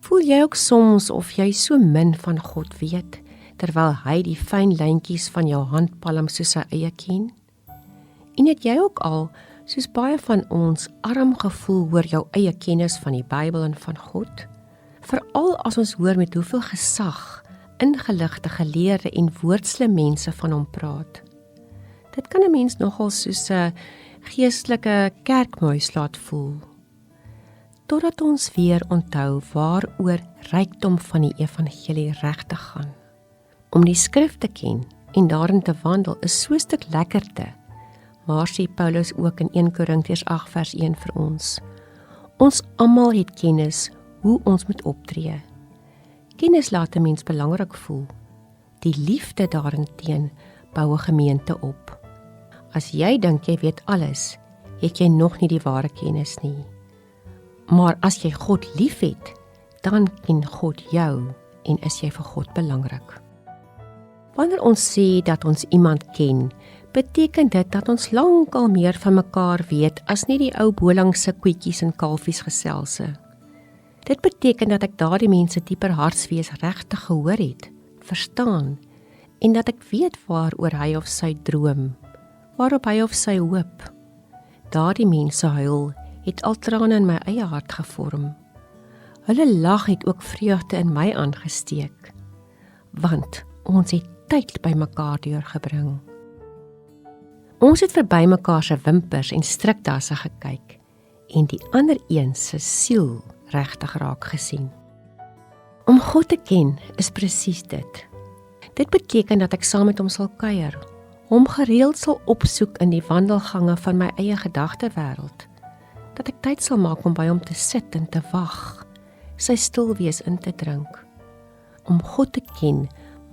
Voel jy ook soms of jy so min van God weet, terwyl hy die fyn lyntjies van jou handpalm soos sy eie ken? En het jy ook al, soos baie van ons, arm gevoel oor jou eie kennis van die Bybel en van God? Veral as ons hoor met hoeveel gesag, ingeligte geleerde en woordsle mense van hom praat. Dit kan 'n mens nogal soos 'n geestelike kerkmuis laat voel. Totdat ons weer onthou waaroor rykdom van die evangelie regtig gaan. Om die skrif te ken en daarin te wandel is so 'n stuk lekkerte, maar sê Paulus ook in 1 Korintiërs 8 vers 1 vir ons. Ons almal het kennis hoe ons moet optree. Kennis laat 'n mens belangrik voel. Die liefde daarenteen bou 'n gemeente op. As jy dink jy weet alles, het jy nog nie die ware kennis nie. Maar as jy God liefhet, dan ken God jou en is jy vir God belangrik. Wanneer ons sê dat ons iemand ken, beteken dit dat ons lankal meer van mekaar weet as nie die ou bolangse koetjies en kalfies geselse. Dit beteken dat ek daardie mense dieper hartswees regtig gehoor het, verstaan, en dat ek weet waaroor hy of sy droom, waarop hy of sy hoop. Daardie mense huil het al trane in my eie hart gevorm. Hulle lag het ook vreugde in my aangesteek, want ons het tyd by mekaar deurgebring. Ons het verby mekaar se wimpers en strikdasse gekyk en die ander een se siel regtig raak gesien. Om God te ken is presies dit. Dit beteken dat ek saam met hom sal kuier, hom gereeld sal opsoek in die wandelgange van my eie gedagtewêreld, dat ek tyd sal maak om by hom te sit en te wag, sy stil wees in te drink. Om God te ken,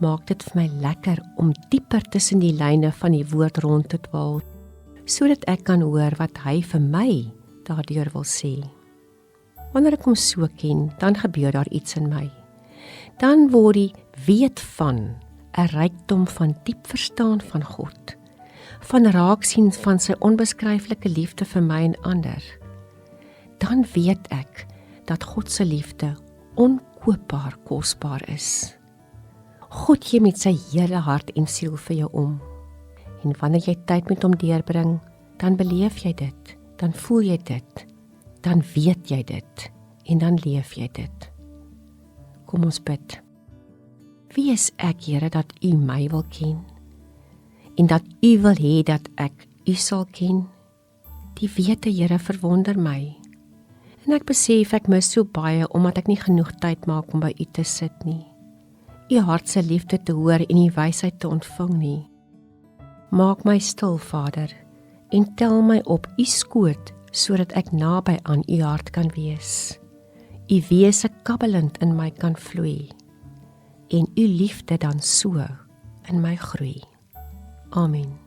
maak dit vir my lekker om dieper tussen die lyne van die woord rond te dwaal, sodat ek kan hoor wat hy vir my daardeur wil sê. Wanneer ek hom so ken, dan gebeur daar iets in my. Dan word die weet van 'n rykdom van diep verstaan van God, van raaksien van sy onbeskryflike liefde vir my en ander. Dan weet ek dat God se liefde onkoopbaar kosbaar is. God gee met sy hele hart en siel vir jou om. En wanneer jy tyd met hom deurbring, dan beleef jy dit, dan voel jy dit, dan weet jy dit, en dan leef jy dit. Kom ons bid. Wie is ek, Here, dat U my wil ken? En dat U wil hê dat ek U sal ken? Die wete, Here, verwonder my. En ek besef ek mis so baie, omdat ek nie genoeg tyd maak om by U te sit nie. U hart se liefde te hoor en U wysheid te ontvang nie. Maak my stil, Vader, en tel my op U skoot, sodat ek naby aan U hart kan wees. U wese kabbelend in my kan vloei, en U liefde dan so in my groei. Amen.